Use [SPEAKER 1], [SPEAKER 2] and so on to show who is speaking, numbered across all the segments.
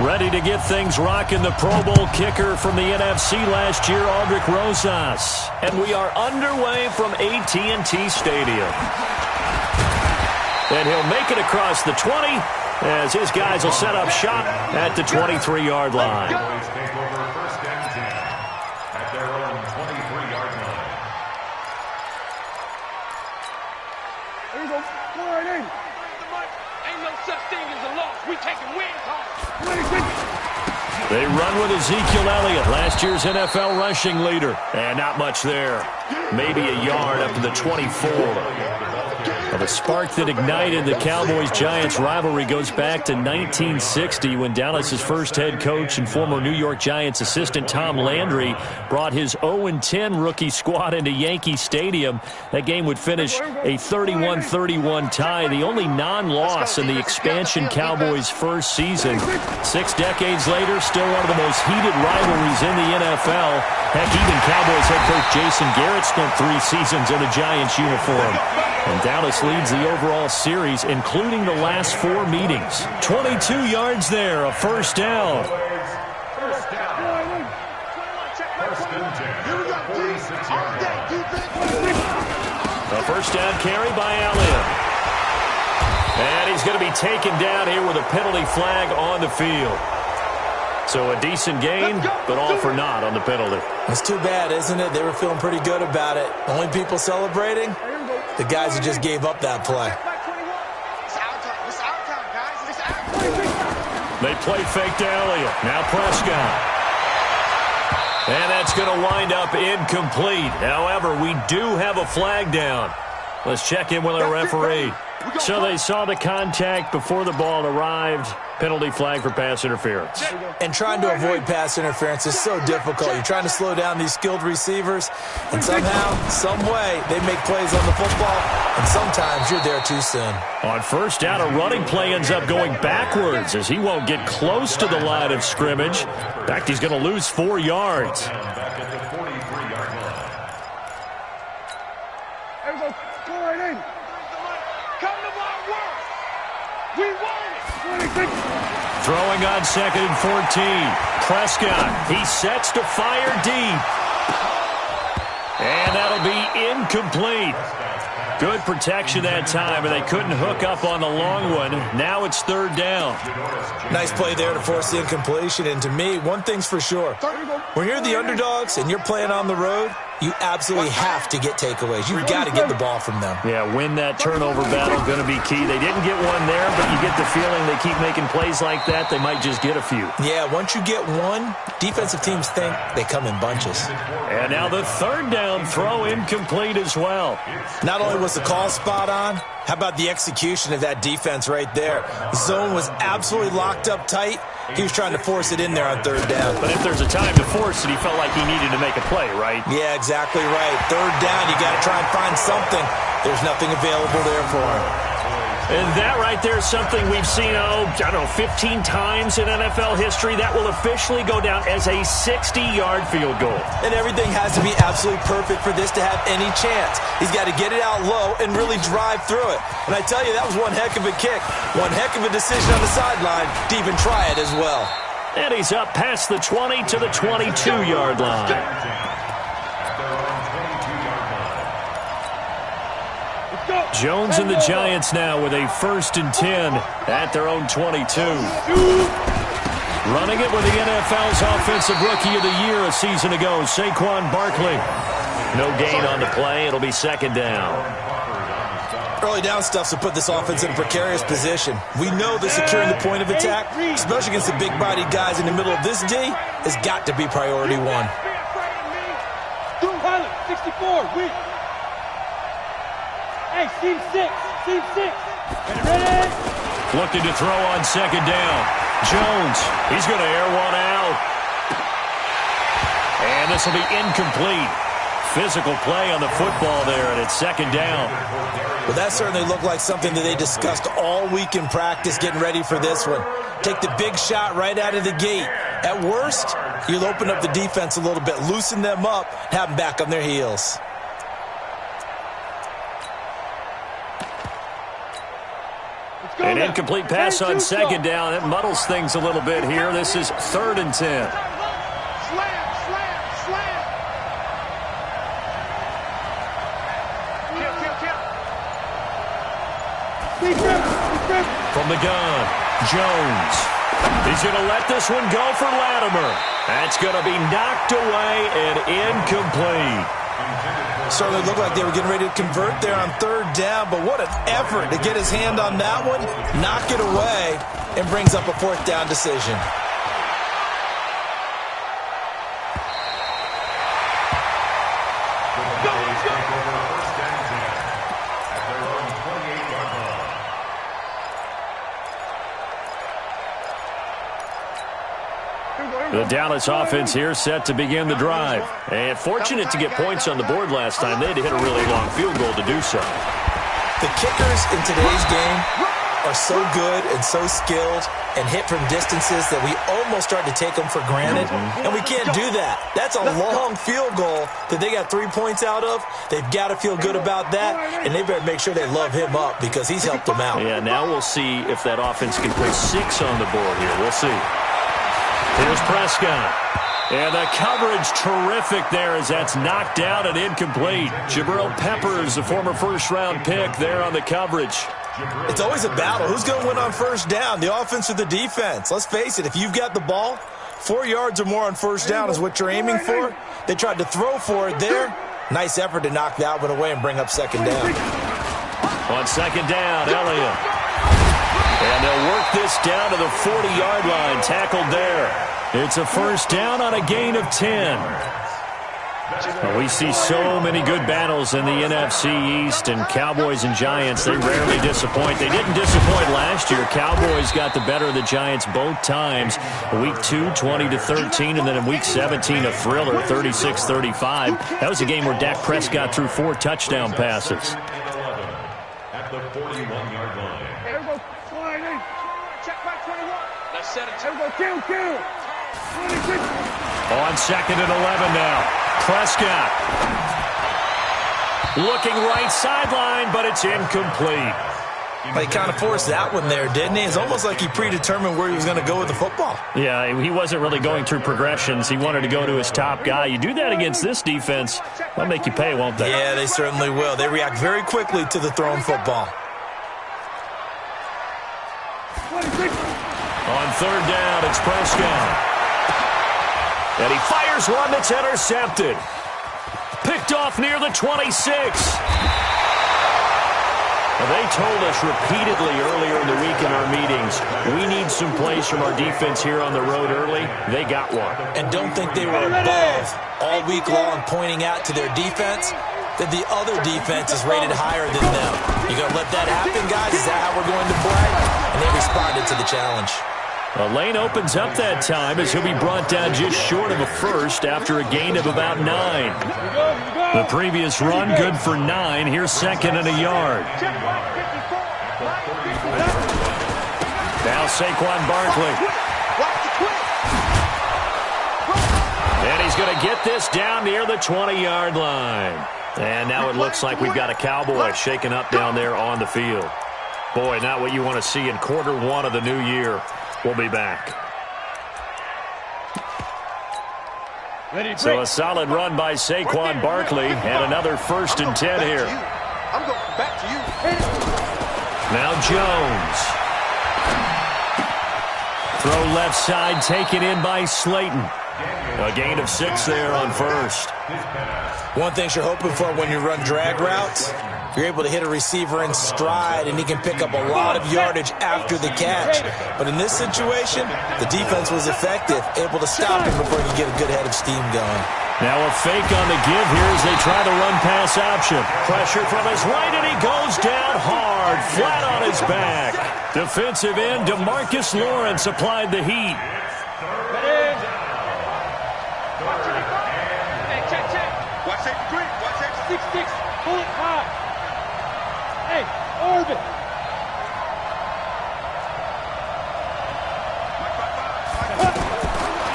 [SPEAKER 1] Ready to get things rocking, the Pro Bowl kicker from the NFC last year, Aldrich Rosas. And we are underway from AT&T Stadium. And he'll make it across the 20 as his guys will set up shop at the 23-yard line.
[SPEAKER 2] There you go. Go right in. Ain't no such thing as a loss. We taking wins home.
[SPEAKER 1] They run with Ezekiel Elliott, last year's NFL rushing leader. And not much there. Maybe a yard up to the 24. Well, the spark that ignited the Cowboys-Giants rivalry goes back to 1960 when Dallas's first head coach and former New York Giants assistant Tom Landry brought his 0-10 rookie squad into Yankee Stadium. That game would finish a 31-31 tie, the only non-loss in the expansion Cowboys' first season. 6 decades later, still one of the most heated rivalries in the NFL. Heck, even Cowboys head coach Jason Garrett spent 3 seasons in a Giants uniform. And Dallas leads the overall series, including the last 4 meetings. 22 yards there, a first down. A first down carry by Elliott. And he's going to be taken down here with a penalty flag on the field. So a decent gain, but all for naught on the penalty.
[SPEAKER 3] It's too bad, isn't it? They were feeling pretty good about it. The only people celebrating, the guys who just gave up that play.
[SPEAKER 1] They play fake to Elliott. Now Prescott. And that's going to wind up incomplete. However, we do have a flag down. Let's check in with our referee. So they saw the contact before the ball arrived. Penalty flag for pass interference.
[SPEAKER 3] And trying to avoid pass interference is so difficult. You're trying to slow down these skilled receivers, and somehow, some way, they make plays on the football, and sometimes you're there too soon.
[SPEAKER 1] On first down, a running play ends up going backwards as he won't get close to the line of scrimmage. In fact, he's going to lose 4 yards.
[SPEAKER 2] There we go. Go right in. Come to my work. We won it.
[SPEAKER 1] Throwing on 2nd and 14. Prescott, he sets to fire deep. And that'll be incomplete. Good protection that time, and they couldn't hook up on the long one. Now it's 3rd down.
[SPEAKER 3] Nice play there to force the incompletion. And to me, one thing's for sure. When you're the underdogs and you're playing on the road, you absolutely have to get takeaways. You've got to get the ball from them.
[SPEAKER 1] Yeah, win that turnover battle, going to be key. They didn't get one there, but you get the feeling they keep making plays like that, they might just get a few.
[SPEAKER 3] Yeah, once you get one, defensive teams think they come in bunches.
[SPEAKER 1] And now the 3rd down throw incomplete as well.
[SPEAKER 3] Not only was the call spot on, how about the execution of that defense right there? The zone was absolutely locked up tight. He was trying to force it in there on 3rd down.
[SPEAKER 1] But if there's a time to force it, he felt like he needed to make a play, right?
[SPEAKER 3] Yeah, exactly right. 3rd down, you got to try and find something. There's nothing available there for him.
[SPEAKER 1] And that right there is something we've seen, 15 times in NFL history. That will officially go down as a 60-yard field goal.
[SPEAKER 3] And everything has to be absolutely perfect for this to have any chance. He's got to get it out low and really drive through it. And I tell you, that was one heck of a kick. One heck of a decision on the sideline to even try it as well.
[SPEAKER 1] And he's up past the 20 to the 22-yard line. Jones and the Giants now with a 1st and 10 at their own 22. Running it with the NFL's Offensive Rookie of the Year a season ago, Saquon Barkley. No gain on the play. It'll be 2nd down.
[SPEAKER 3] Early down stuff to put this offense in a precarious position. We know that securing the point of attack, especially against the big-bodied guys in the middle of this D, has got to be priority 1.
[SPEAKER 2] 64, weak. Hey, team 6. Ready?
[SPEAKER 1] Looking to throw on 2nd down. Jones, he's going to air one out. And this will be incomplete. Physical play on the football there, and it's 2nd down.
[SPEAKER 3] Well, that certainly looked like something that they discussed all week in practice getting ready for this one. Take the big shot right out of the gate. At worst, you'll open up the defense a little bit, loosen them up, have them back on their heels.
[SPEAKER 1] An incomplete pass on second down. It muddles things a little bit here. This is 3rd and 10.
[SPEAKER 2] Slam.
[SPEAKER 1] From the gun, Jones. He's going to let this one go for Latimer. That's going to be knocked away and incomplete.
[SPEAKER 3] Certainly looked like they were getting ready to convert there on 3rd down, but what an effort to get his hand on that one, knock it away, and brings up a 4th down decision.
[SPEAKER 1] The Dallas offense here set to begin the drive. And fortunate to get points on the board last time. They had to hit a really long field goal to do so.
[SPEAKER 3] The kickers in today's game are so good and so skilled and hit from distances that we almost start to take them for granted. And we can't do that. That's a long field goal that they got 3 points out of. They've got to feel good about that, and they better make sure they love him up because he's helped them out.
[SPEAKER 1] Yeah, now we'll see if that offense can put 6 on the board here. We'll see. Here's Prescott. And the coverage terrific there as that's knocked down and incomplete. Jabril Peppers, a former first-round pick there on the coverage.
[SPEAKER 3] It's always a battle. Who's going to win on 1st down, the offense or the defense? Let's face it, if you've got the ball, 4 yards or more on 1st down is what you're aiming for. They tried to throw for it there. Nice effort to knock that one away and bring up 2nd down.
[SPEAKER 1] On 2nd down, Elliott. And they'll work this down to the 40-yard line, tackled there. It's a 1st down on a gain of 10. Well, we see so many good battles in the NFC East, and Cowboys and Giants, they rarely disappoint. They didn't disappoint last year. Cowboys got the better of the Giants both times. Week 2, 20-13, and then in Week 17, a thriller, 36-35. That was a game where Dak Prescott threw 4 touchdown passes.
[SPEAKER 4] At the 41-yard line.
[SPEAKER 2] Everybody slide in. Check back 21.
[SPEAKER 4] Let's set it.
[SPEAKER 2] Everybody kill. 26.
[SPEAKER 1] On 2nd and 11 now. Prescott. Looking right sideline, but it's incomplete.
[SPEAKER 3] He kind of forced that one there, didn't he? It's almost like he predetermined where he was going to go with the football.
[SPEAKER 1] Yeah, he wasn't really going through progressions. He wanted to go to his top guy. You do that against this defense, they'll make you pay, won't they?
[SPEAKER 3] Yeah, they certainly will. They react very quickly to the thrown football.
[SPEAKER 2] 26.
[SPEAKER 1] On 3rd down, it's Prescott. And he fires one that's intercepted. Picked off near the 26. They told us repeatedly earlier in the week in our meetings, we need some plays from our defense here on the road early. They got one.
[SPEAKER 3] And don't think they were above all week long pointing out to their defense that the other defense is rated higher than them. You going to let that happen, guys? Is that how we're going to play? And they responded to the challenge.
[SPEAKER 1] Well, Lane opens up that time as he'll be brought down just short of a first after a gain of about 9. The previous run good for 9. Here's 2nd and a yard. Now Saquon Barkley. And he's going to get this down near the 20-yard line. And now it looks like we've got a Cowboy shaken up down there on the field. Boy, not what you want to see in quarter 1 of the new year. We'll be back. So a solid run by Saquon Barkley and another 1st and 10 here.
[SPEAKER 4] I'm going back to you.
[SPEAKER 1] Now Jones. Throw left side taken in by Slayton. A gain of 6 there on 1st.
[SPEAKER 3] One thing you're hoping for when you run drag routes, you're able to hit a receiver in stride, and he can pick up a lot of yardage after the catch. But in this situation, the defense was effective, able to stop him before he could get a good head of steam going.
[SPEAKER 1] Now a fake on the give here as they try the run-pass option. Pressure from his right, and he goes down hard, flat on his back. Defensive end DeMarcus Lawrence applied the heat.
[SPEAKER 2] Watch that green. Watch that 6-6. Pull it high. Hey, Orbit.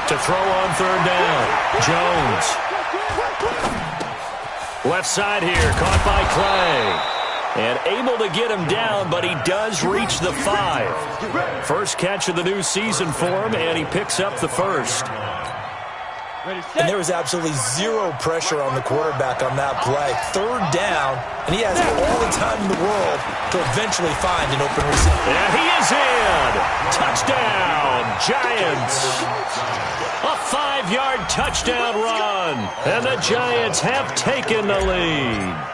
[SPEAKER 1] To throw on 3rd down. Jones. Left side here, caught by Clay. And able to get him down, but he does reach the 5. First catch of the new season for him, and he picks up the first.
[SPEAKER 3] And there was absolutely zero pressure on the quarterback on that play. Third down, and he has all the time in the world to eventually find an open receiver.
[SPEAKER 1] And he is in. Touchdown, Giants. A 5-yard touchdown run. And the Giants have taken the lead.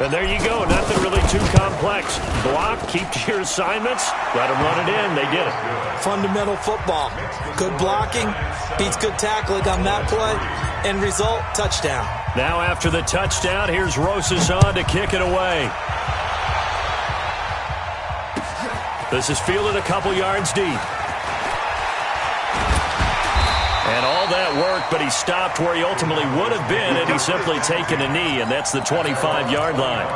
[SPEAKER 1] And there you go. Nothing really too complex. Block, keep to your assignments, let them run it in. They did it.
[SPEAKER 3] Fundamental football. Good blocking, beats good tackling on that play. End result, touchdown.
[SPEAKER 1] Now after the touchdown, here's Rosas on to kick it away. This is fielded a couple yards deep. And all that work, but he stopped where he ultimately would have been had he simply taken a knee, and that's the 25-yard line.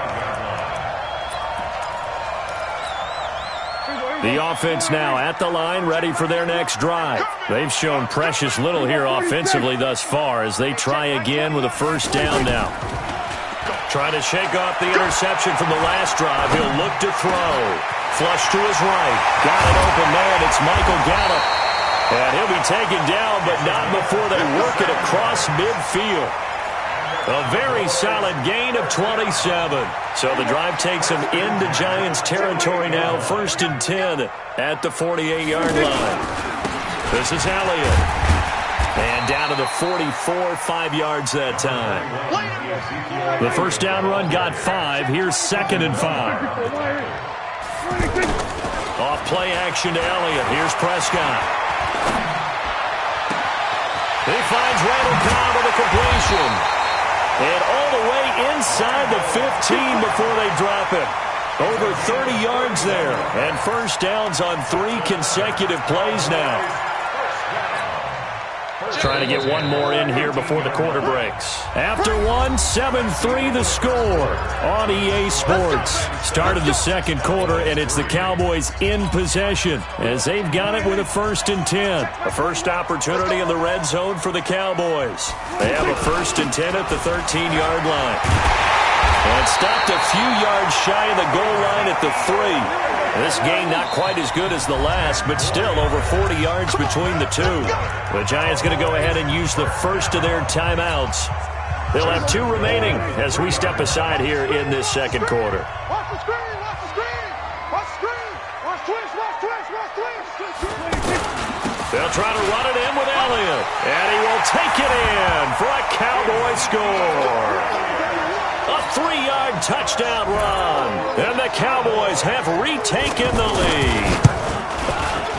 [SPEAKER 1] The offense now at the line, ready for their next drive. They've shown precious little here offensively thus far as they try again with a first down now. Trying to shake off the interception from the last drive. He'll look to throw. Flush to his right. Got it open man. It's Michael Gallup. And he'll be taken down, but not before they work it across midfield. A very solid gain of 27. So the drive takes him into Giants territory now. 1st and 10 at the 48-yard line. This is Elliott. And down to the 44, 5 yards that time. The first down run got 5. Here's 2nd and 5. Off play action to Elliott. Here's Prescott. He finds Randall Cobb with a completion. And all the way inside the 15 before they drop it. Over 30 yards there. And first downs on 3 consecutive plays now. Trying to get one more in here before the quarter breaks. After one, 7-3 the score on EA Sports. Start of the second quarter, and it's the Cowboys in possession as they've got it with a 1st and 10. A first opportunity in the red zone for the Cowboys. They have a 1st and 10 at the 13-yard line. And stopped a few yards shy of the goal line at the 3. This game not quite as good as the last, but still over 40 yards between the two. The Giants going to go ahead and use the first of their timeouts. They'll have 2 remaining as we step aside here in this second quarter.
[SPEAKER 2] Watch the screen, watch the screen, watch the screen, watch twist, watch twist, watch twist.
[SPEAKER 1] They'll try to run it in with Elliott, and he will take it in for a Cowboy score. A 3-yard touchdown run, and the Cowboys have retaken the lead.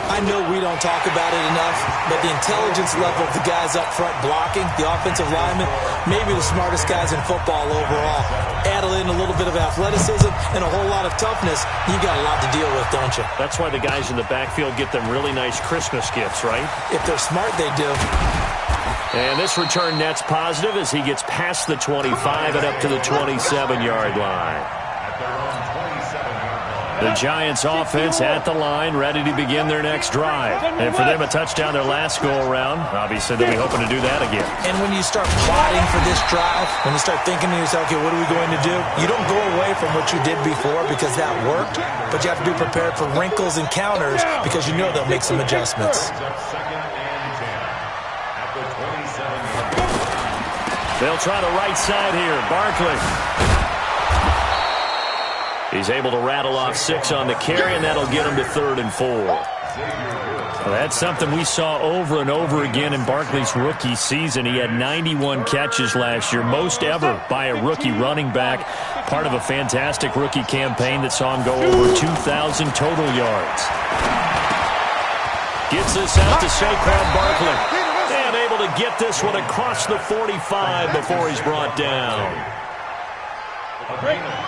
[SPEAKER 3] I know we don't talk about it enough, but the intelligence level of the guys up front blocking, the offensive linemen, maybe the smartest guys in football overall. Add in a little bit of athleticism and a whole lot of toughness, you got a lot to deal with, don't you?
[SPEAKER 1] That's why the guys in the backfield get them really nice Christmas gifts, right?
[SPEAKER 3] If they're smart, they do.
[SPEAKER 1] And this return net's positive as he gets past the 25 and up to the 27-yard line. The Giants offense at the line, ready to begin their next drive. And for them, a touchdown their last go-around. Obviously, they'll be hoping to do that again.
[SPEAKER 3] And when you start plotting for this drive, when you start thinking to yourself, okay, what are we going to do? You don't go away from what you did before because that worked, but you have to be prepared for wrinkles and counters because you know they'll make some adjustments.
[SPEAKER 1] They'll try the right side here. Barkley. He's able to rattle off 6 on the carry, and that'll get him to 3rd and 4. Well, that's something we saw over and over again in Barkley's rookie season. He had 91 catches last year, most ever by a rookie running back, part of a fantastic rookie campaign that saw him go over 2,000 total yards. Gets this out to Saquon Barkley. And able to get this one across the 45 before he's brought down.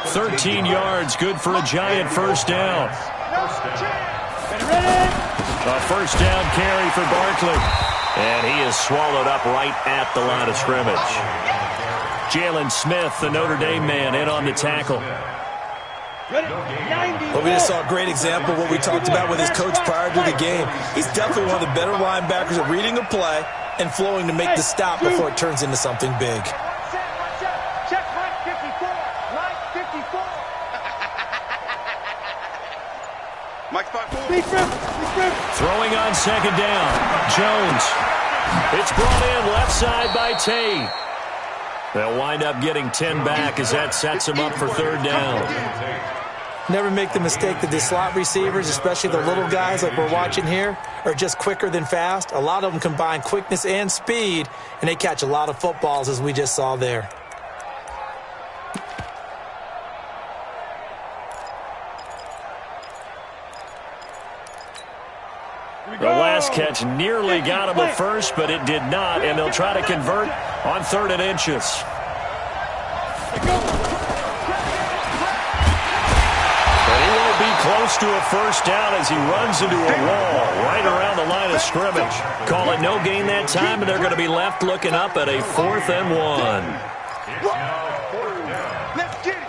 [SPEAKER 1] 13 yards, good for a Giant first down. A first down carry for Barkley. And he is swallowed up right at the line of scrimmage. Jalen Smith, the Notre Dame man, in on the tackle.
[SPEAKER 3] Well, we just saw a great example of what we talked about with his coach prior to the game. He's definitely one of the better linebackers at reading a play and flowing to make the stop before it turns into something big.
[SPEAKER 2] Check right 54, right 54.
[SPEAKER 1] Throwing on second down. Jones. It's brought in left side by Tate. They'll wind up getting 10 back as that sets them up for third down.
[SPEAKER 3] Never make the mistake that the slot receivers, especially the little guys like we're watching here, are just quicker than fast. A lot of them combine quickness and speed, and they catch a lot of footballs, as we just saw there.
[SPEAKER 1] The last catch nearly got him a first, but it did not, and they'll try to convert on 3rd and inches. But he won't be close to a first down as he runs into a wall right around the line of scrimmage. Call it no gain that time, and they're going to be left looking up at a 4th and 1.
[SPEAKER 2] Let's get it.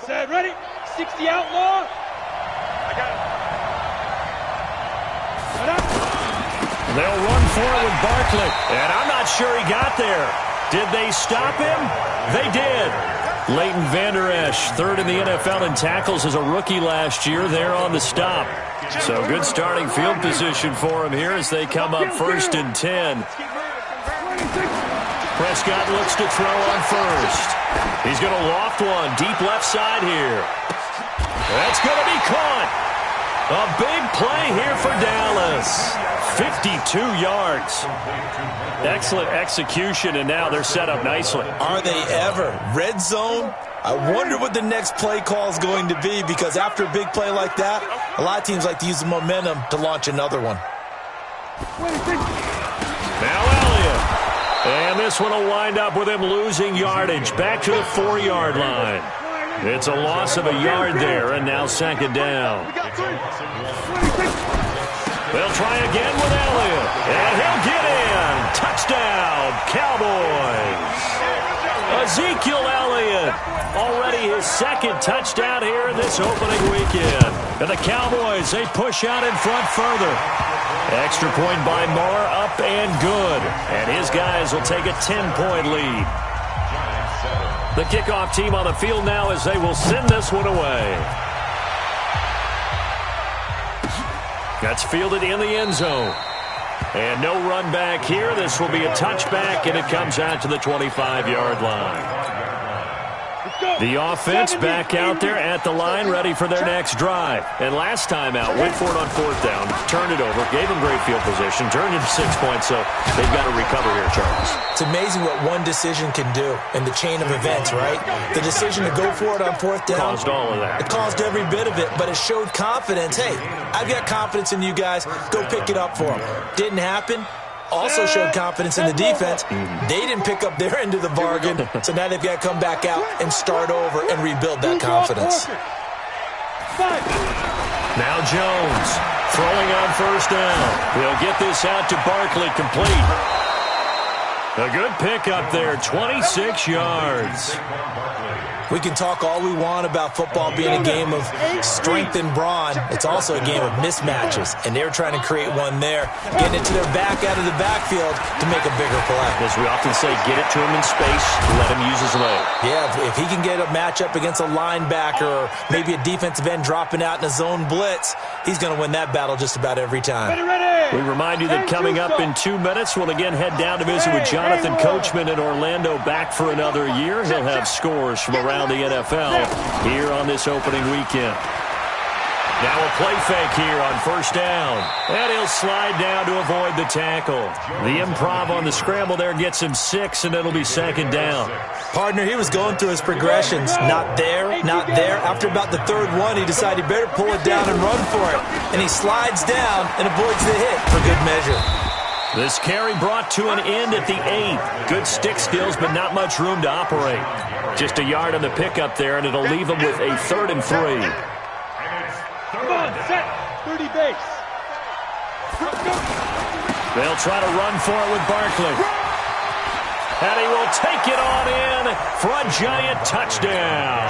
[SPEAKER 2] Set, ready? 60 outlaw. I got it.
[SPEAKER 1] They'll run for it with Barkley, and I'm not sure he got there. Did they stop him? They did. Leighton Vander Esch, 3rd in the NFL in tackles as a rookie last year, there on the stop. So good starting field position for him here as they come up 1st and 10. Prescott looks to throw on 1st. He's going to loft one deep left side here. That's going to be caught. A big play here for Dallas. 52 yards. Excellent execution, and now they're set up nicely.
[SPEAKER 3] Are they ever? Red zone? I wonder what the next play call is going to be, because after a big play like that, a lot of teams like to use the momentum to launch another one.
[SPEAKER 1] Now Elliott. And this one will wind up with him losing yardage back to the 4-yard line. It's a loss of a yard there, and now 2nd down. They'll try again with Elliott, and he'll get in. Touchdown, Cowboys. Ezekiel Elliott, already his 2nd touchdown here in this opening weekend. And the Cowboys, they push out in front further. Extra point by Moore, up and good. And his guys will take a 10-point lead. The kickoff team on the field now as they will send this one away. That's fielded in the end zone. And no run back here. This will be a touchback, and it comes out to the 25-yard line. The offense back out there at the line, ready for their next drive. And last time out, went for it on 4th down, turned it over, gave them great field position, turned it to 6 points, so they've got to recover here, Charles.
[SPEAKER 3] It's amazing what one decision can do in the chain of events, right? The decision to go for it on 4th down.
[SPEAKER 1] Caused all of that.
[SPEAKER 3] It caused every bit of it, but it showed confidence. Hey, I've got confidence in you guys. Go pick it up for them. Didn't happen. Also showed confidence in the defense. They didn't pick up their end of the bargain, so now they've got to come back out and start over and rebuild that confidence.
[SPEAKER 1] Now Jones throwing on 1st down. He'll get this out to Barkley, complete. A good pickup there, 26 yards.
[SPEAKER 3] We can talk all we want about football being a game of strength and brawn. It's also a game of mismatches, and they're trying to create one there, getting it to their back out of the backfield to make a bigger play.
[SPEAKER 1] As we often say, get it to him in space, let him use his leg.
[SPEAKER 3] Yeah, if he can get a matchup against a linebacker or maybe a defensive end dropping out in a zone blitz, he's going to win that battle just about every time.
[SPEAKER 1] We remind you that coming up in 2 minutes, we'll again head down to visit with Jonathan Coachman in Orlando, back for another year. He'll have scores from around the NFL here on this opening weekend. Now a play fake here on 1st down. And he'll slide down to avoid the tackle. The improv on the scramble there gets him 6, and it'll be 2nd down.
[SPEAKER 3] Partner, he was going through his progressions. Not there, not there. After about the 3rd one, he decided he better pull it down and run for it. And he slides down and avoids the hit for good measure.
[SPEAKER 1] This carry brought to an end at the 8. Good stick skills, but not much room to operate. Just a yard on the pickup there, and it'll leave him with a 3rd and 3.
[SPEAKER 2] Come on, set. 30 base.
[SPEAKER 1] They'll try to run for it with Barkley. And he will take it on in for a Giant touchdown.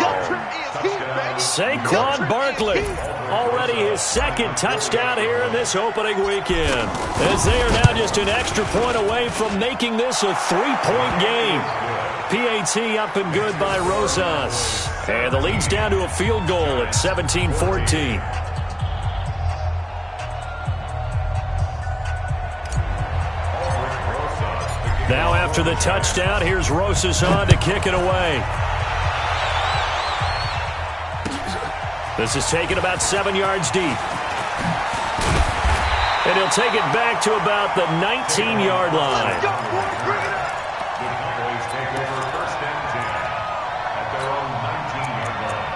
[SPEAKER 1] Saquon Barkley, already his second touchdown here in this opening weekend, as they are now just an extra point away from making this a 3-point game. PAT up and good by Rosas. And the lead's down to a field goal at 17-14. Now after the touchdown, here's Rosas on to kick it away. This is taken about 7 yards deep. And he'll take it back to about the 19-yard line.
[SPEAKER 4] The Cowboys take over first and 10 at their own 19-yard line.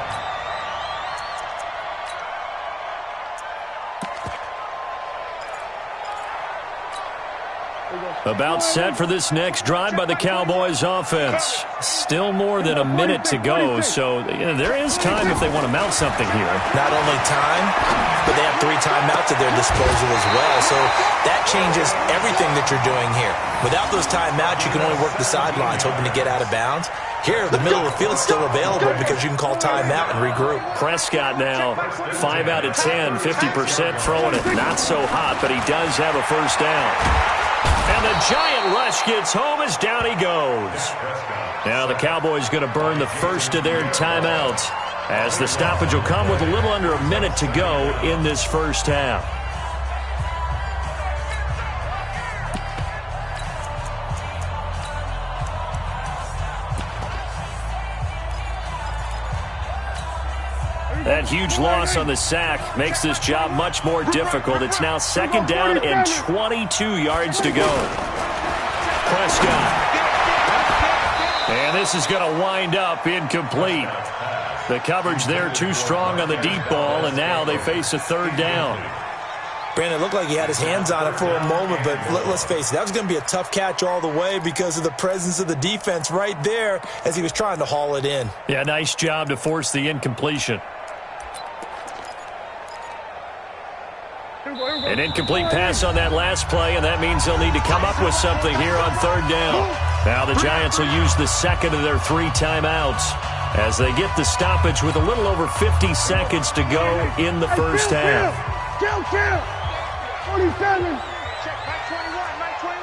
[SPEAKER 1] About set for this next drive by the Cowboys offense. Still more than a minute to go, so there is time if they want to mount something here.
[SPEAKER 3] Not only time, but they have 3 timeouts at their disposal as well, so that changes everything that you're doing here. Without those timeouts, you can only work the sidelines, hoping to get out of bounds. Here, the middle of the field is still available because you can call timeout and regroup.
[SPEAKER 1] Prescott now 5 out of 10, 50% throwing it. Not so hot, but he does have a first down. And the Giant rush gets home as down he goes. Now the Cowboys going to burn the first of their timeouts, as the stoppage will come with a little under a minute to go in this first half. That huge loss on the sack makes this job much more difficult. It's now second down and 22 yards to go. Prescott. And this is going to wind up incomplete. The coverage there too strong on the deep ball, and now they face a third down.
[SPEAKER 3] Brandon, it looked like he had his hands on it for a moment, but let's face it, that was going to be a tough catch all the way because of the presence of the defense right there as he was trying to haul it in.
[SPEAKER 1] Yeah, nice job to force the incompletion. An incomplete pass on that last play, and that means they'll need to come up with something here on third down. Now the Giants will use the second of their 3 timeouts as they get the stoppage with a little over 50 seconds to go in the first half.
[SPEAKER 2] 27.
[SPEAKER 5] Check, Mike 21, Mike 21.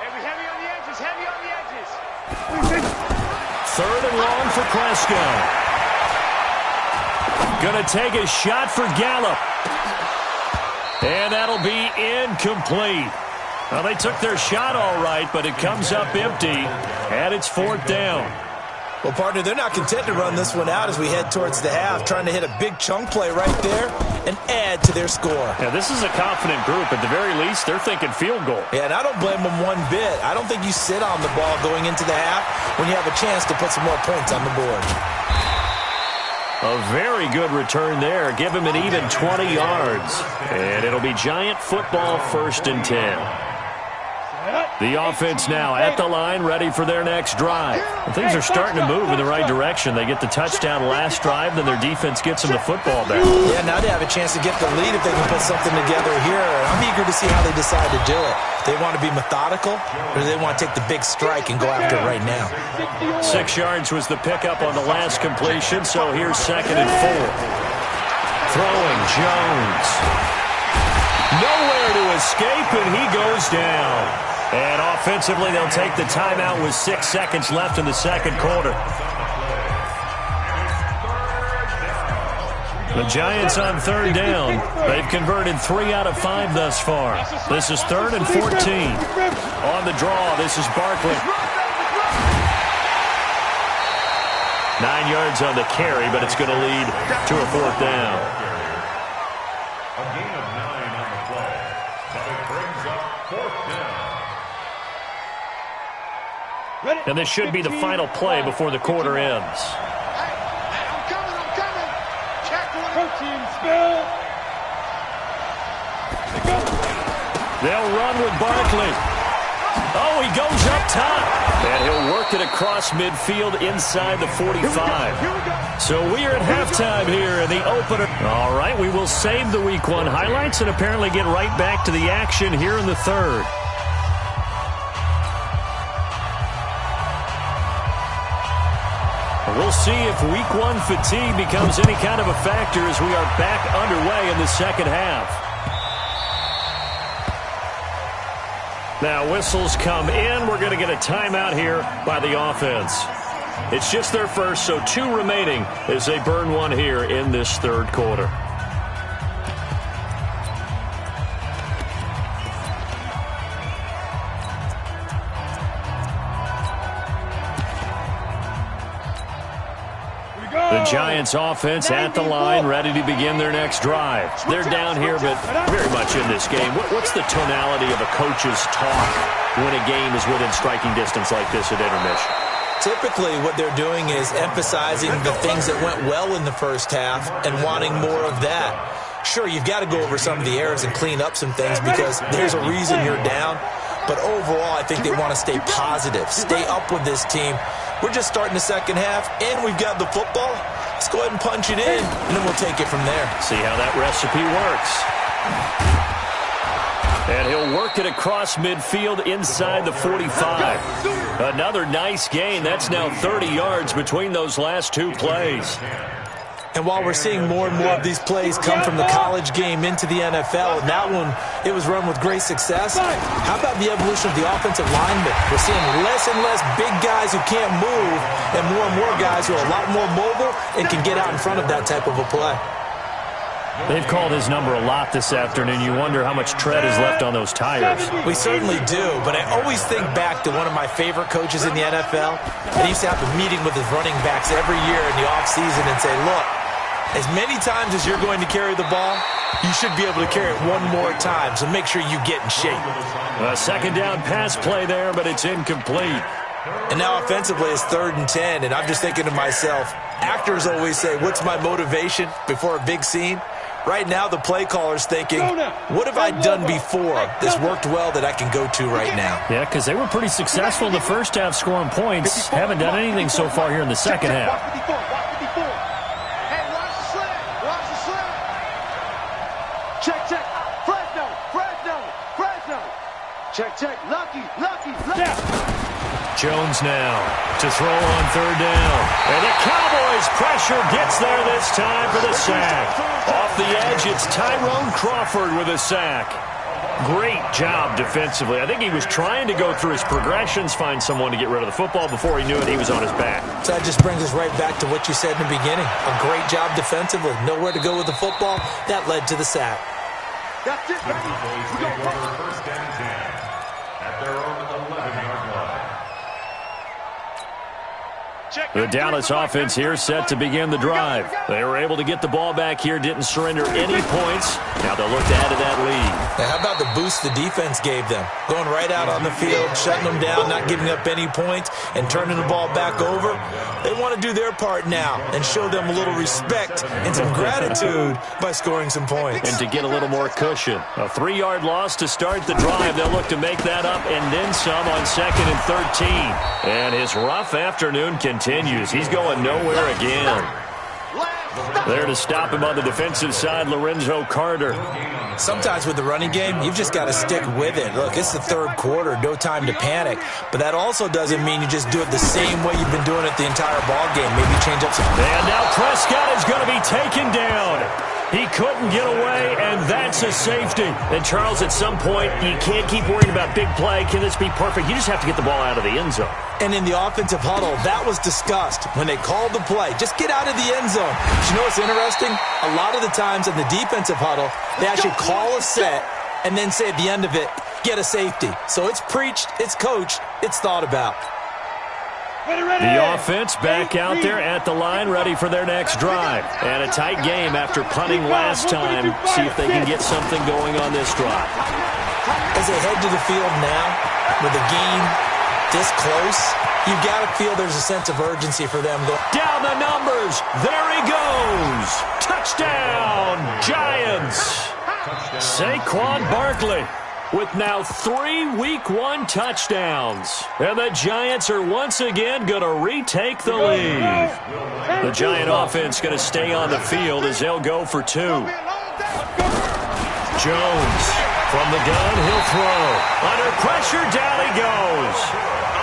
[SPEAKER 5] Hey, heavy on the edges, heavy on the edges.
[SPEAKER 1] Third and long for Prescott. Gonna take a shot for Gallup. And that'll be incomplete. Well, they took their shot all right, but it comes up empty, and it's fourth down.
[SPEAKER 3] Well, partner, they're not content to run this one out as we head towards the half, trying to hit a big chunk play right there and add to their score.
[SPEAKER 1] Yeah, this is a confident group. At the very least, they're thinking field goal.
[SPEAKER 3] Yeah, and I don't blame them one bit. I don't think you sit on the ball going into the half when you have a chance to put some more points on the board.
[SPEAKER 1] A very good return there. Give him an even 20 yards. And it'll be Giant football, first and 10. The offense now at the line, ready for their next drive. And things are starting to move in the right direction. They get the touchdown last drive, then their defense gets them the football back.
[SPEAKER 3] Yeah, now they have a chance to get the lead if they can put something together here. I'm eager to see how they decide to do it. They want to be methodical, or do they want to take the big strike and go after it right now?
[SPEAKER 1] 6 yards was the pickup on the last completion, so here's second and 4. Throwing Jones. Nowhere to escape, and he goes down. And offensively, they'll take the timeout with 6 seconds left in the second quarter. The Giants on third down. They've converted 3 out of 5 thus far. This is third and 14. On the draw, this is Barkley. 9 yards on the carry, but it's going to lead to a fourth down.
[SPEAKER 4] A gain of 9 on the play, but it brings up fourth down.
[SPEAKER 1] And this should be the final play before the quarter ends.
[SPEAKER 5] Hey, I'm coming. Check one.
[SPEAKER 2] Protein spill.
[SPEAKER 1] They'll run with Barkley. Oh, he goes up top. And he'll work it across midfield inside the 45. So we are at halftime here in the opener. All right, we will save the Week 1 highlights and apparently get right back to the action here in the third. We'll see if week one fatigue becomes any kind of a factor as we are back underway in the second half. Now whistles come in. We're going to get a timeout here by the offense. It's just their first, so 2 remaining as they burn one here in this third quarter. The Giants offense at the line, ready to begin their next drive. They're down here, but very much in this game. What's the tonality of a coach's talk when a game is within striking distance like this at intermission?
[SPEAKER 3] Typically, what they're doing is emphasizing the things that went well in the first half and wanting more of that. Sure, you've got to go over some of the errors and clean up some things because there's a reason you're down. But overall, I think they want to stay positive, stay up with this team. We're just starting the second half, and we've got the football. Let's go ahead and punch it in, and then we'll take it from there.
[SPEAKER 1] See how that recipe works. And he'll work it across midfield inside the 45. Another nice gain. That's now 30 yards between those last 2 plays.
[SPEAKER 3] And while we're seeing more and more of these plays come from the college game into the NFL, and that one, it was run with great success. How about the evolution of the offensive linemen? We're seeing less and less big guys who can't move and more guys who are a lot more mobile and can get out in front of that type of a play.
[SPEAKER 1] They've called his number a lot this afternoon. You wonder how much tread is left on those tires.
[SPEAKER 3] We certainly do, but I always think back to one of my favorite coaches in the NFL. And he used to have a meeting with his running backs every year in the offseason and say, look, as many times as you're going to carry the ball, you should be able to carry it one more time, so make sure you get in shape.
[SPEAKER 1] A second down pass play there, but it's incomplete.
[SPEAKER 3] And now offensively it's 3rd and 10, and I'm just thinking to myself, actors always say, what's my motivation before a big scene? Right now the play caller's thinking, what have I done before that's worked well that I can go to right now?
[SPEAKER 1] Yeah, because they were pretty successful in the first half scoring points. Haven't done anything so far here in the second half.
[SPEAKER 2] Check. Lucky.
[SPEAKER 1] Jones now to throw on 3rd down. And the Cowboys pressure gets there this time for the sack. Off the edge, it's Tyrone Crawford with a sack. Great job defensively. I think he was trying to go through his progressions, find someone to get rid of the football. Before he knew it, he was on his back.
[SPEAKER 3] So that just brings us right back to what you said in the beginning. A great job defensively. Nowhere to go with the football. That led to the sack.
[SPEAKER 2] That's it, baby. We go
[SPEAKER 4] First and 10 at their own 11-yard line.
[SPEAKER 1] The Dallas offense here set to begin the drive. They were able to get the ball back here, didn't surrender any points. Now they'll look to add to that lead.
[SPEAKER 3] Now how about the boost the defense gave them? Going right out on the field, shutting them down, not giving up any points, and turning the ball back over. They want to do their part now and show them a little respect and some gratitude by scoring some points.
[SPEAKER 1] And to get a little more cushion. A 3-yard loss to start the drive. They'll look to make that up and then some on 2nd and 13. And his rough afternoon continues. He's going nowhere again. There to stop him on the defensive side, Lorenzo Carter.
[SPEAKER 3] Sometimes with the running game, you've just got to stick with it. Look, it's the 3rd quarter, no time to panic. But that also doesn't mean you just do it the same way you've been doing it the entire ball game. Maybe change up some.
[SPEAKER 1] And now Prescott is going to be taken down. He couldn't get away, and that's a safety. And, Charles, at some point, you can't keep worrying about big play. Can this be perfect? You just have to get the ball out of the end zone.
[SPEAKER 3] And in the offensive huddle, that was discussed when they called the play. Just get out of the end zone. But you know what's interesting? A lot of the times in the defensive huddle, they actually call a set and then say at the end of it, get a safety. So it's preached, it's coached, it's thought about.
[SPEAKER 1] The offense back out there at the line, ready for their next drive. And a tight game after punting last time. See if they can get something going on this drive.
[SPEAKER 3] As they head to the field now, with a game this close, you've got to feel there's a sense of urgency for them.
[SPEAKER 1] Down the numbers. There he goes. Touchdown, Giants. Saquon Barkley with now 3 Week 1 touchdowns. And the Giants are once again going to retake the lead. The Giant offense going to stay on the field as they'll go for 2. Jones from the gun, he'll throw. Under pressure, down he goes.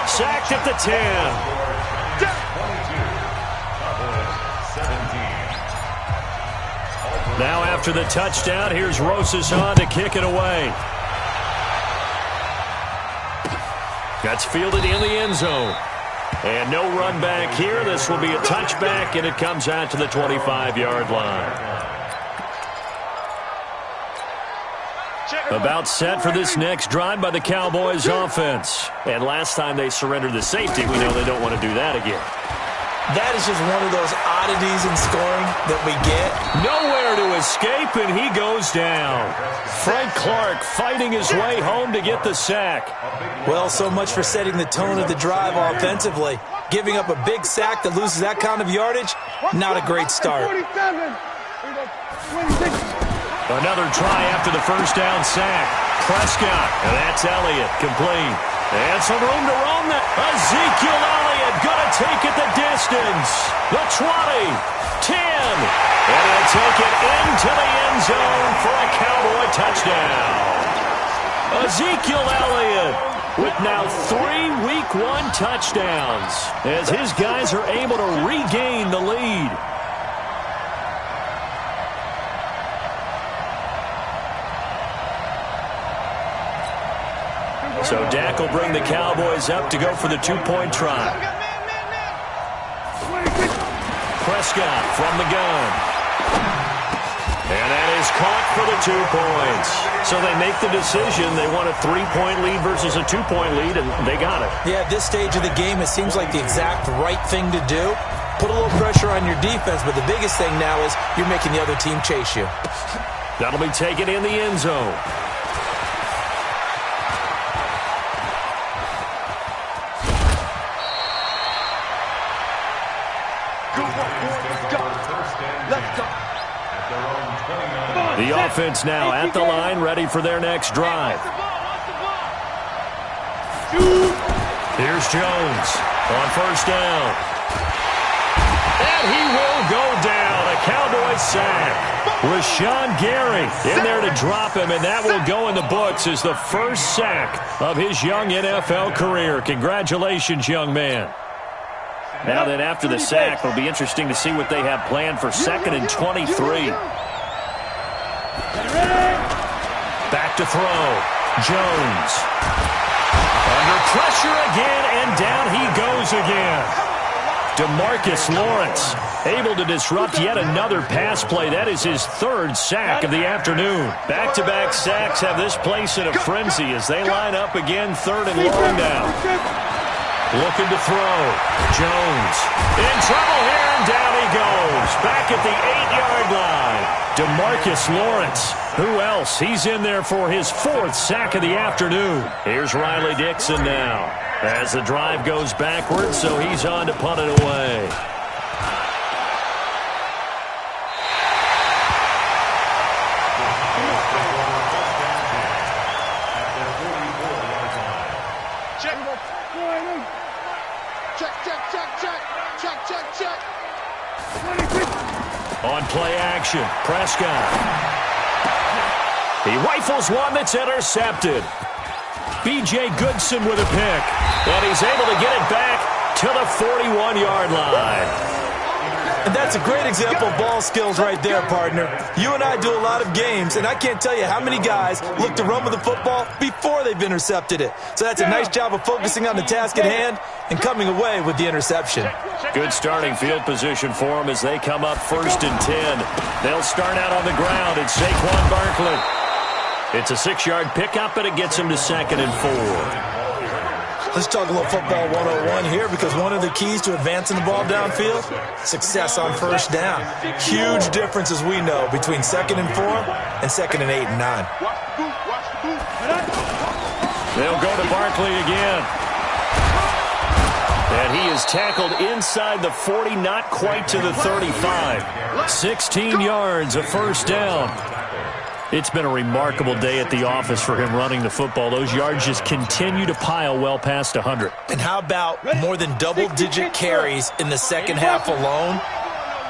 [SPEAKER 1] Sacked at the 10. Now after the touchdown, here's Rosas on to kick it away. That's fielded in the end zone. And no run back here. This will be a touchback, and it comes out to the 25-yard line. About set for this next drive by the Cowboys offense. And last time they surrendered the safety, we know they don't want to do that again.
[SPEAKER 3] That is just one of those oddities in scoring that we get.
[SPEAKER 1] Nowhere to escape, and he goes down. Frank Clark fighting his way home to get the sack.
[SPEAKER 3] Well, so much for setting the tone of the drive offensively. Giving up a big sack that loses that kind of yardage, not a great start.
[SPEAKER 1] Another try after the first down sack. Prescott, and that's Elliott, complete. And some room to roam that. Ezekiel Elliott going to take it the distance. The 20, 10, and he'll take it into the end zone for a Cowboy touchdown. Ezekiel Elliott with now 3 Week 1 touchdowns as his guys are able to regain the lead. So Dak will bring the Cowboys up to go for the 2-point try. Prescott from the gun. And that is caught for the 2 points. So they make the decision. They want a 3-point lead versus a 2-point lead, and they got it.
[SPEAKER 3] Yeah, at this stage of the game, it seems like the exact right thing to do. Put a little pressure on your defense, but the biggest thing now is you're making the other team chase you.
[SPEAKER 1] That'll be taken in the end zone. The offense now at the line, ready for their next drive. Here's Jones on first down. And he will go down. A Cowboys sack. Rashawn Gary in there to drop him, and that will go in the books as the first sack of his young NFL career. Congratulations, young man. Now then, after the sack, it'll be interesting to see what they have planned for 2nd and 23. Back to throw. Jones. Under pressure again, and down he goes again. DeMarcus Lawrence able to disrupt yet another pass play. That is his 3rd sack of the afternoon. Back-to-back sacks have this place in a frenzy as they line up again 3rd and long now. Looking to throw. Jones in trouble here, and down he goes. Back at the 8-yard line. DeMarcus Lawrence. Who else? He's in there for his 4th sack of the afternoon. Here's Riley Dixon now. As the drive goes backwards, so he's on to punt it away. On play action, Prescott. He rifles one that's intercepted. B.J. Goodson with a pick. And he's able to get it back to the 41-yard line.
[SPEAKER 3] And that's a great example of ball skills right there, partner. You and I do a lot of games, and I can't tell you how many guys look to run with the football before they've intercepted it. So that's a nice job of focusing on the task at hand and coming away with the interception.
[SPEAKER 1] Good starting field position for them as they come up 1st and 10. They'll start out on the ground at Saquon Barkley. It's a 6-yard pickup, and it gets him to 2nd and 4.
[SPEAKER 3] Let's talk a little football 101 here, because one of the keys to advancing the ball downfield, success on first down. Huge difference, as we know, between 2nd and 4 and 2nd and 8 and 9.
[SPEAKER 1] They'll go to Barkley again. And he is tackled inside the 40, not quite to the 35. 16 yards, a first down. It's been a remarkable day at the office for him running the football. Those yards just continue to pile well past 100.
[SPEAKER 3] And how about more than double-digit carries in the second half alone?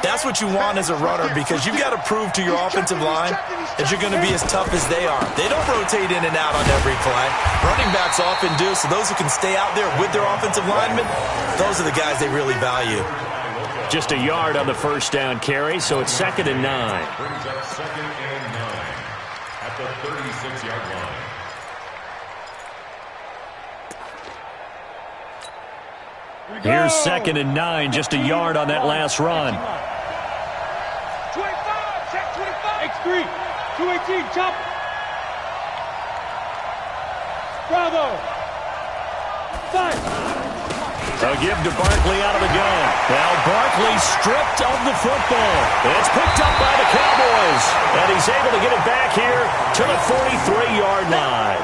[SPEAKER 3] That's what you want as a runner, because you've got to prove to your offensive line that you're going to be as tough as they are. They don't rotate in and out on every play. Running backs often do, so those who can stay out there with their offensive linemen, those are the guys they really value.
[SPEAKER 1] Just a yard on the first down carry, so it's 2nd and 9.
[SPEAKER 4] Brings up 2nd and 9 at the 36-yard line.
[SPEAKER 1] Here's 2nd and 9, just a yard on that last run.
[SPEAKER 5] 25, check 25.
[SPEAKER 2] X3, 218, chop. Bravo. 5.
[SPEAKER 1] A give to Barkley out of the gun. Now Barkley stripped of the football. It's picked up by the Cowboys. And he's able to get it back here to the 43-yard line.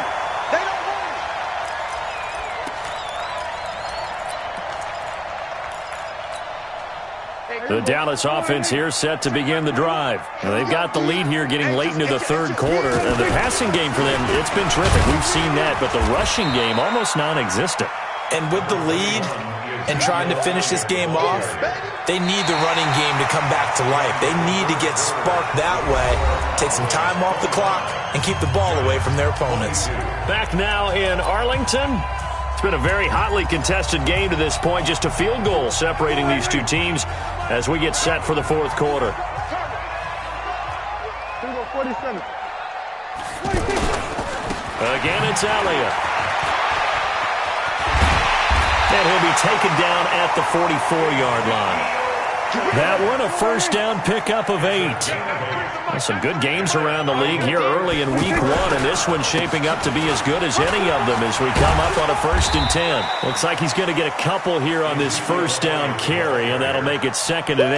[SPEAKER 5] They don't want it.
[SPEAKER 1] The Dallas offense here set to begin the drive. Now, they've got the lead here getting late into the third quarter. And the passing game for them, it's been terrific. We've seen that. But the rushing game, almost non-existent.
[SPEAKER 3] And with the lead and trying to finish this game off, they need the running game to come back to life. They need to get sparked that way, take some time off the clock, and keep the ball away from their opponents.
[SPEAKER 1] Back now in Arlington. It's been a very hotly contested game to this point. Just a field goal separating these two teams as we get set for the fourth quarter.
[SPEAKER 2] 47.
[SPEAKER 1] Again, it's Elliott. And he'll be taken down at the 44-yard line. That one, a first down pickup of 8. Well, some good games around the league here early in week 1, and this one's shaping up to be as good as any of them as we come up on a 1st and 10. Looks like he's going to get a couple here on this first down carry, and that'll make it 2nd and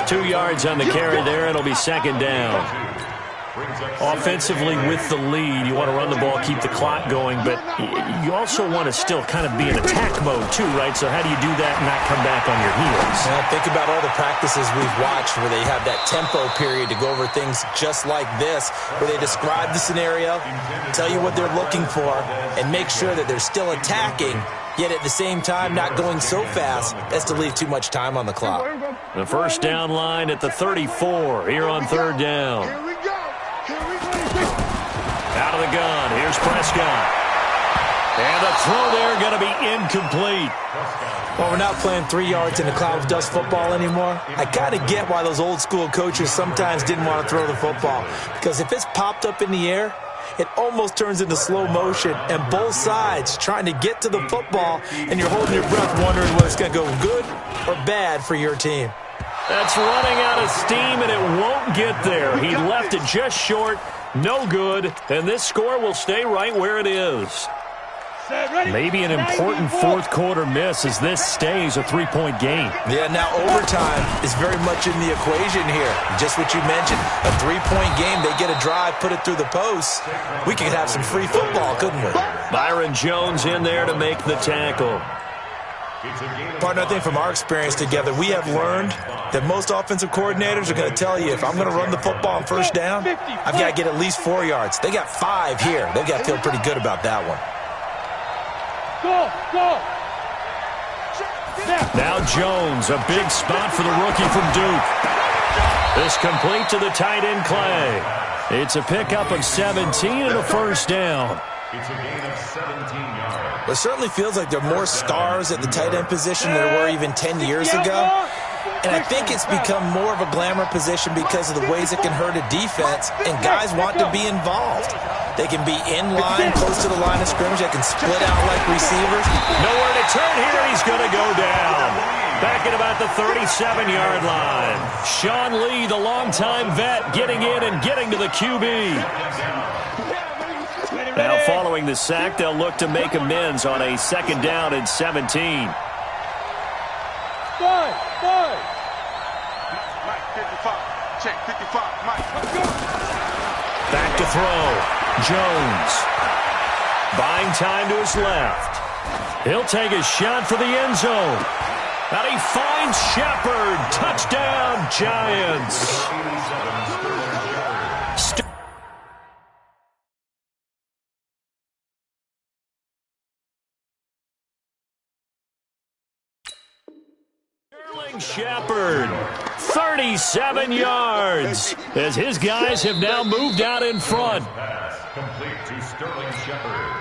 [SPEAKER 1] 8. 2 yards on the carry there, and it'll be 2nd down. Offensively with the lead, you want to run the ball, keep the clock going, but you also want to still kind of be in attack mode too, right? So how do you do that and not come back on your heels?
[SPEAKER 3] Now, think about all the practices we've watched where they have that tempo period to go over things just like this, where they describe the scenario, tell you what they're looking for, and make sure that they're still attacking, yet at the same time not going so fast as to leave too much time on the clock.
[SPEAKER 1] The first down line at the 34 here on 3rd down.
[SPEAKER 2] Here we go.
[SPEAKER 1] Out of the gun, here's Prescott. And the throw there going to be incomplete.
[SPEAKER 3] Well, we're not playing 3 yards in a cloud of dust football anymore. I kind of get why those old school coaches sometimes didn't want to throw the football. Because if it's popped up in the air, it almost turns into slow motion. And both sides trying to get to the football, and you're holding your breath wondering whether it's going to go good or bad for your team.
[SPEAKER 1] That's running out of steam, and it won't get there. He left it just short. No good, and this score will stay right where it is. Maybe an important fourth quarter miss as this stays a 3-point game.
[SPEAKER 3] Yeah, now overtime is very much in the equation here. Just what you mentioned, a 3-point game. They get a drive, put it through the post. We could have some free football, couldn't we?
[SPEAKER 1] Byron Jones in there to make the tackle.
[SPEAKER 3] Partner, I think from our experience together, we have learned that most offensive coordinators are going to tell you, if I'm going to run the football on first down, I've got to get at least 4 yards. They got 5 here. They've got to feel pretty good about that one.
[SPEAKER 2] Go.
[SPEAKER 1] Now Jones, a big spot for the rookie from Duke. This complete to the tight end Clay. It's a pickup of 17 and a first down.
[SPEAKER 4] It's a gain of 17 yards.
[SPEAKER 3] It certainly feels like there are more stars at the tight end position than there were even 10 years ago. And I think it's become more of a glamour position because of the ways it can hurt a defense, and guys want to be involved. They can be in line, close to the line of scrimmage. They can split out like receivers.
[SPEAKER 1] Nowhere to turn here. He's going to go down. Back at about the 37-yard line. Sean Lee, the longtime vet, getting in and getting to the QB. Now, following the sack, they'll look to make amends on a 2nd down and 17.
[SPEAKER 2] Five.
[SPEAKER 5] Mike, 55. Check, 55. Mike, let's go.
[SPEAKER 1] Back to throw. Jones. Buying time to his left. He'll take a shot for the end zone. And he finds Shepard. Touchdown, Giants. Shepard, 37 yards, as his guys have now moved out in front.
[SPEAKER 4] Pass complete to Sterling Shepard.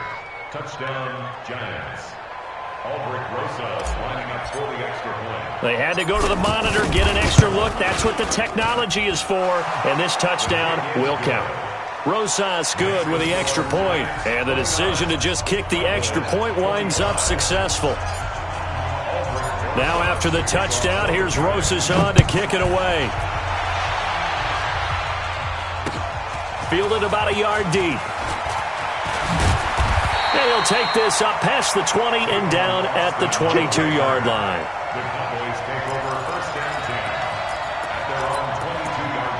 [SPEAKER 4] Touchdown, Giants.
[SPEAKER 1] They had to go to the monitor, get an extra look. That's what the technology is for. And this touchdown will count. Rosas good with the extra point. And the decision to just kick the extra point winds up successful. Now after the touchdown, here's Rosas on to kick it away. Fielded about a yard deep. And he'll take this up past the 20 and down at the 22-yard line.
[SPEAKER 4] The Cowboys take over first and 10 at their own 22-yard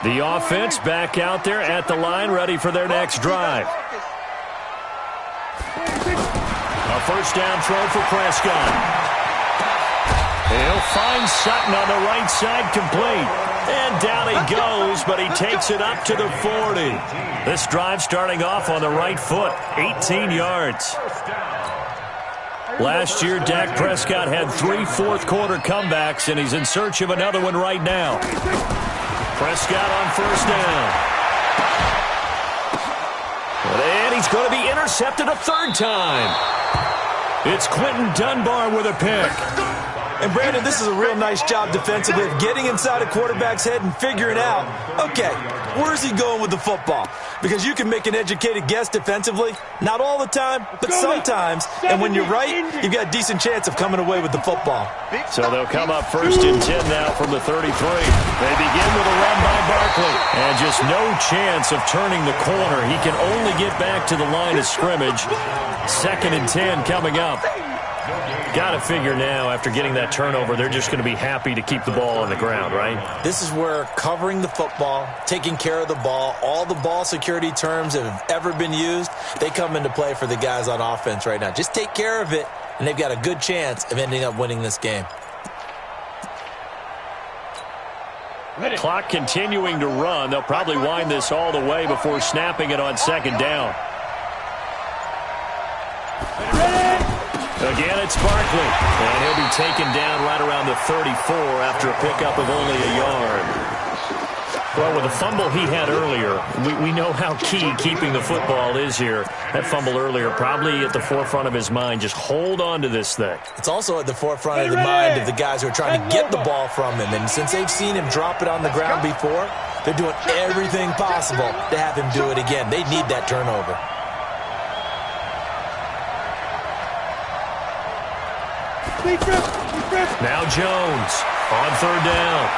[SPEAKER 4] line.
[SPEAKER 1] The offense back out there at the line, ready for their next drive. A first down throw for Prescott. He'll find Sutton on the right side, complete. And down he goes, but he takes it up to the 40. This drive starting off on the right foot, 18 yards. Last year, Dak Prescott had 3 fourth-quarter comebacks, and he's in search of another one right now. Prescott on first down. And he's going to be intercepted a third time. It's Quentin Dunbar with a pick.
[SPEAKER 3] And, Brandon, this is a real nice job defensively of getting inside a quarterback's head and figuring out, okay, where's he going with the football? Because you can make an educated guess defensively. Not all the time, but sometimes. And when you're right, you've got a decent chance of coming away with the football.
[SPEAKER 1] So they'll come up first and 10 now from the 33. They begin with a run by Barkley. And just no chance of turning the corner. He can only get back to the line of scrimmage. 2nd and 10 coming up. Got to figure now, after getting that turnover, they're just going to be happy to keep the ball on the ground, right?
[SPEAKER 3] This is where covering the football, taking care of the ball, all the ball security terms that have ever been used, they come into play for the guys on offense right now. Just take care of it, and they've got a good chance of ending up winning this game.
[SPEAKER 1] Clock continuing to run. They'll probably wind this all the way before snapping it on 2nd down. Again, it's Barkley, and he'll be taken down right around the 34 after a pickup of only a yard. Well, with the fumble he had earlier, we know how key keeping the football is here. That fumble earlier probably at the forefront of his mind. Just hold on to this thing.
[SPEAKER 3] It's also at the forefront of the mind of the guys who are trying to get the ball from him. And since they've seen him drop it on the ground before, they're doing everything possible to have him do it again. They need that turnover.
[SPEAKER 1] Now Jones on 3rd down.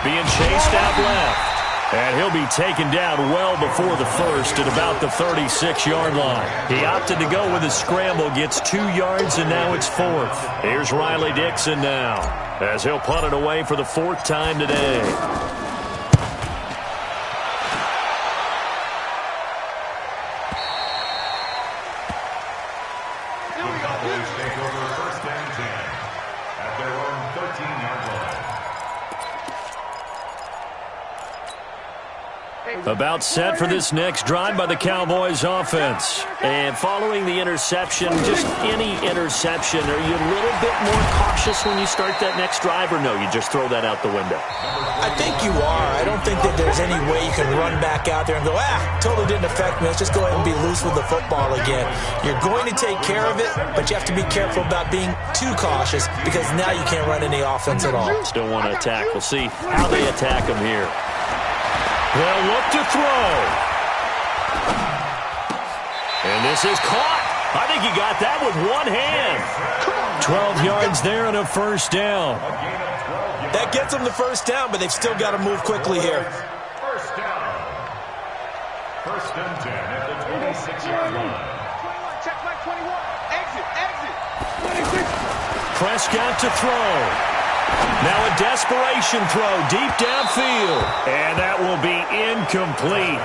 [SPEAKER 1] Being chased out left. And he'll be taken down well before the first at about the 36-yard line. He opted to go with a scramble, gets 2 yards, and now it's 4th. Here's Riley Dixon now, as he'll punt it away for the 4th time today. About set for this next drive by the Cowboys offense. And following the interception, just any interception, are you a little bit more cautious when you start that next drive, or no, you just throw that out the window?
[SPEAKER 3] I think you are. I don't think that there's any way you can run back out there and go, totally didn't affect me. Let's just go ahead and be loose with the football again. You're going to take care of it, but you have to be careful about being too cautious because now you can't run any offense at all.
[SPEAKER 1] Still want to attack. We'll see how they attack him here. They'll look to throw. And this is caught. I think he got that with one hand. 12 yards there and a first down.
[SPEAKER 3] That gets them the first down, but they've still got to move quickly here.
[SPEAKER 4] First down. 1st and 10 at the 26-yard line.
[SPEAKER 5] 21, check back 21. Exit.
[SPEAKER 1] Prescott to throw. Now a desperation throw deep downfield. And that will be incomplete.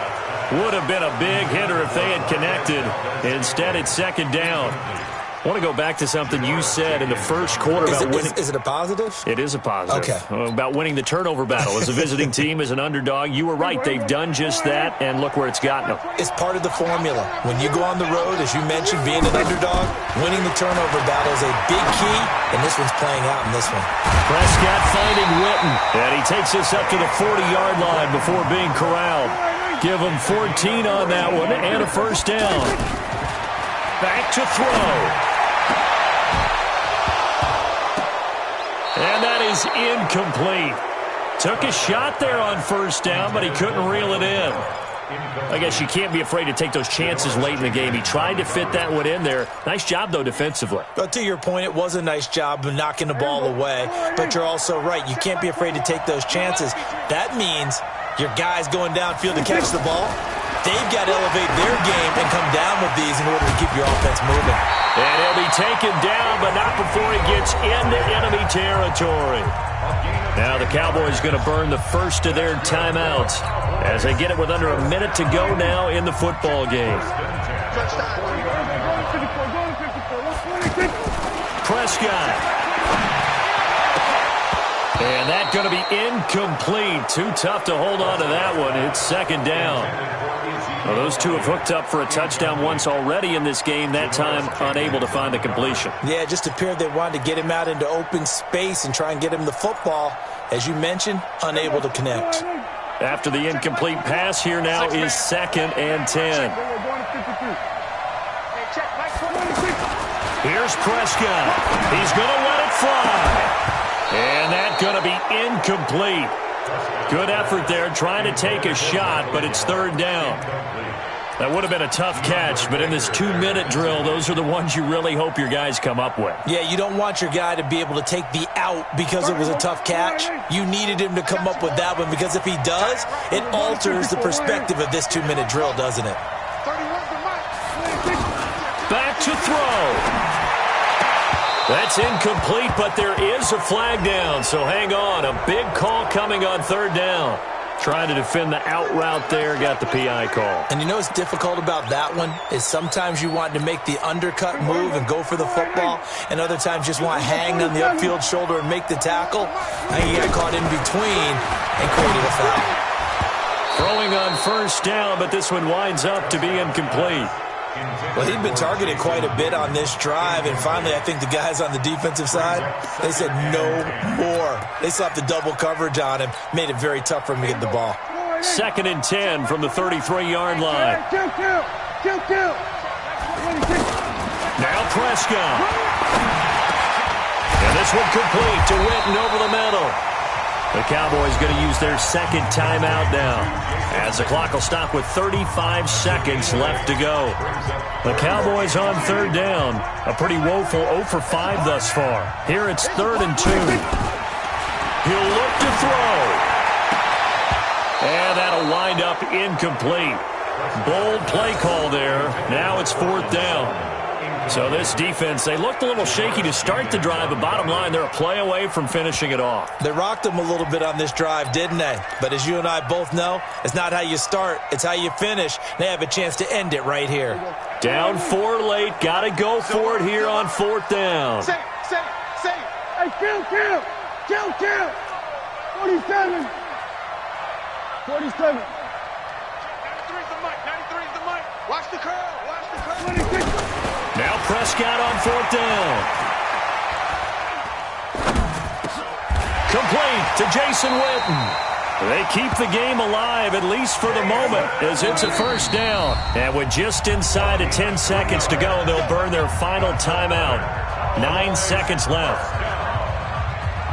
[SPEAKER 1] Would have been a big hitter if they had connected. Instead, it's 2nd down. I want to go back to something you said in the first quarter about winning.
[SPEAKER 3] Is it a positive?
[SPEAKER 1] It is a positive.
[SPEAKER 3] Okay.
[SPEAKER 1] About winning the turnover battle. As a visiting team, as an underdog, you were right. They've done just that, and look where it's gotten them.
[SPEAKER 3] It's part of the formula. When you go on the road, as you mentioned, being an underdog, winning the turnover battle is a big key, and this one's playing out in this one.
[SPEAKER 1] Prescott finding Witten, and he takes this up to the 40-yard line before being corralled. Give him 14 on that one and a first down. Back to throw. And that is incomplete. Took a shot there on first down, but he couldn't reel it in. I guess you can't be afraid to take those chances late in the game. He tried to fit that one in there. Nice job, though, defensively.
[SPEAKER 3] But to your point, it was a nice job of knocking the ball away. But you're also right. You can't be afraid to take those chances. That means your guys going downfield to catch the ball, they've got to elevate their game and come down with these in order to keep your offense moving.
[SPEAKER 1] And he'll be taken down, but not before he gets into enemy territory. Now the Cowboys going to burn the first of their timeouts as they get it with under a minute to go now in the football game. Prescott. And that's going to be incomplete. Too tough to hold on to that one. It's second down. Well, those two have hooked up for a touchdown once already in this game, that time unable to find a completion.
[SPEAKER 3] Yeah, it just appeared they wanted to get him out into open space and try and get him the football. As you mentioned, unable to connect.
[SPEAKER 1] After the incomplete pass, here now is 2nd and 10. Here's Prescott. He's going to let it fly. And that's going to be incomplete. Good effort there trying to take a shot, but it's third down. That would have been a tough catch, but in this 2-minute drill, those are the ones you really hope your guys come up with.
[SPEAKER 3] Yeah, you don't want your guy to be able to take the out because it was a tough catch. You needed him to come up with that one because if he does, it alters the perspective of this 2-minute drill, doesn't it?
[SPEAKER 1] Back to throw. That's incomplete, but there is a flag down, so hang on. A big call coming on third down. Trying to defend the out route there, got the PI call.
[SPEAKER 3] And you know what's difficult about that one is sometimes you want to make the undercut move and go for the football, and other times just want to hang on the upfield shoulder and make the tackle. I think he got caught in between and created a foul.
[SPEAKER 1] Throwing on first down, but this one winds up to be incomplete.
[SPEAKER 3] Well, he'd been targeted quite a bit on this drive, and finally I think the guys on the defensive side, they said no more. They slapped the double coverage on him, made it very tough for him to get the ball.
[SPEAKER 1] 2nd and 10 from the 33-yard line. Now Prescott. And this one complete to Witten over the middle. The Cowboys going to use their second timeout now, as the clock will stop with 35 seconds left to go. The Cowboys on third down. A pretty woeful 0 for 5 thus far. Here it's 3rd and 2. He'll look to throw. And that'll wind up incomplete. Bold play call there. Now it's 4th down. So this defense, they looked a little shaky to start the drive, but bottom line, they're a play away from finishing it off.
[SPEAKER 3] They rocked them a little bit on this drive, didn't they? But as you and I both know, it's not how you start, it's how you finish. They have a chance to end it right here.
[SPEAKER 1] Down 4 late, got to go for it here on 4th down.
[SPEAKER 2] Say. Hey, kill. 47. 47.
[SPEAKER 5] 93's the mic. Watch the curl.
[SPEAKER 2] 26.
[SPEAKER 1] Now Prescott on 4th down. Complete to Jason Witten. They keep the game alive, at least for the moment, as it's a first down. And with just inside of 10 seconds to go, they'll burn their final timeout. 9 seconds left.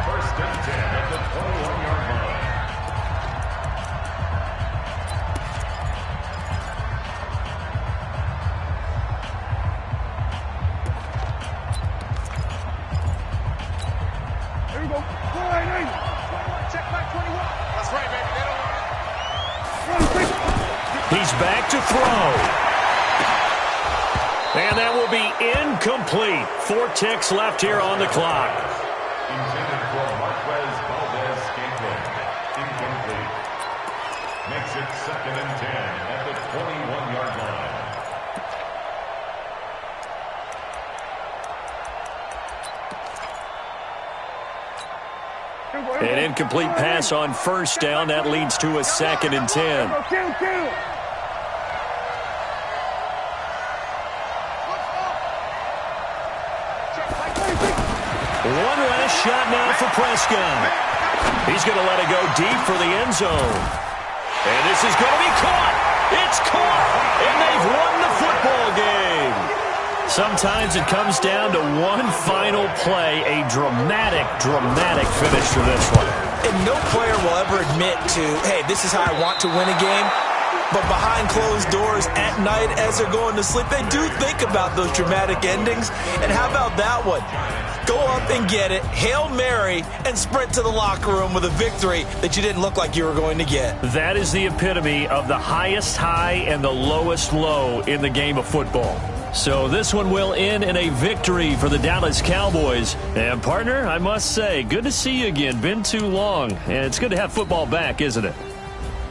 [SPEAKER 4] First and 10 at the 21-yard line.
[SPEAKER 2] Here we go.
[SPEAKER 5] Check back 21. That's right, baby. They don't want it.
[SPEAKER 1] He's back to throw. And that will be incomplete. 4 ticks left here on the clock.
[SPEAKER 4] Intended for Marquez Valdez-Scantling. Incomplete. Makes it 2nd and 10 at the 21-yard line.
[SPEAKER 1] An incomplete pass on first down. That leads to a 2nd and 10.
[SPEAKER 2] Kill.
[SPEAKER 1] One last shot now for Prescott. He's going to let it go deep for the end zone. And this is going to be caught. It's caught. And they've won the football game. Sometimes it comes down to one final play, a dramatic finish to this one.
[SPEAKER 3] And no player will ever admit to, hey, this is how I want to win a game. But behind closed doors at night as they're going to sleep, they do think about those dramatic endings. And how about that one? Go up and get it, Hail Mary, and sprint to the locker room with a victory that you didn't look like you were going to get.
[SPEAKER 1] That is the epitome of the highest high and the lowest low in the game of football. So this one will end in a victory for the Dallas Cowboys. And, partner, I must say, good to see you again. Been too long. And it's good to have football back, isn't it?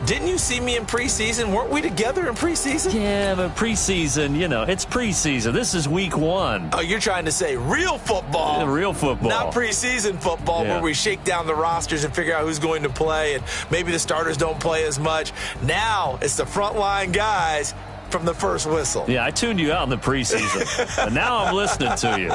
[SPEAKER 3] Didn't you see me in preseason? Weren't we together in preseason?
[SPEAKER 1] Yeah, but preseason, you know, it's preseason. This is week 1.
[SPEAKER 3] Oh, you're trying to say real football.
[SPEAKER 1] Yeah, real football.
[SPEAKER 3] Not preseason football where we shake down the rosters and figure out who's going to play, and maybe the starters don't play as much. Now it's the frontline guys from the first whistle.
[SPEAKER 1] Yeah, I tuned you out in the preseason. And now I'm listening to you.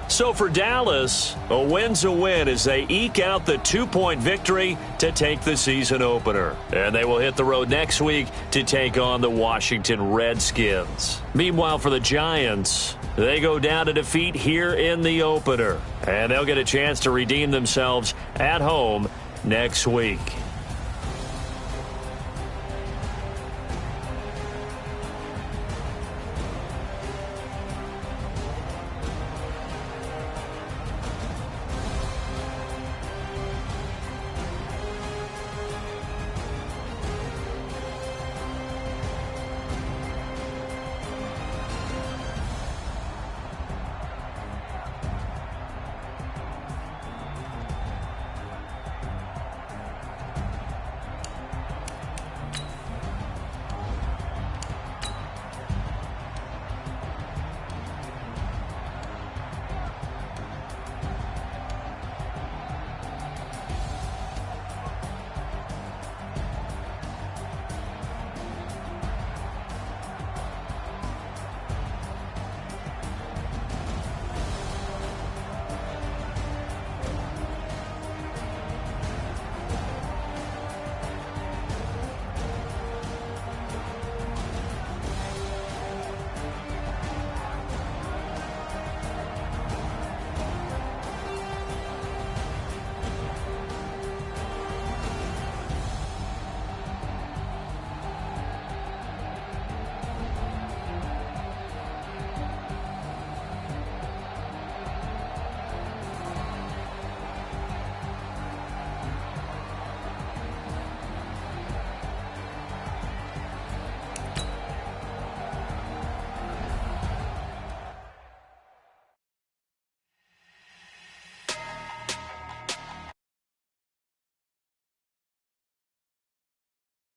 [SPEAKER 1] So for Dallas, a win's a win as they eke out the 2-point victory to take the season opener. And they will hit the road next week to take on the Washington Redskins. Meanwhile, for the Giants, they go down to defeat here in the opener. And they'll get a chance to redeem themselves at home next week.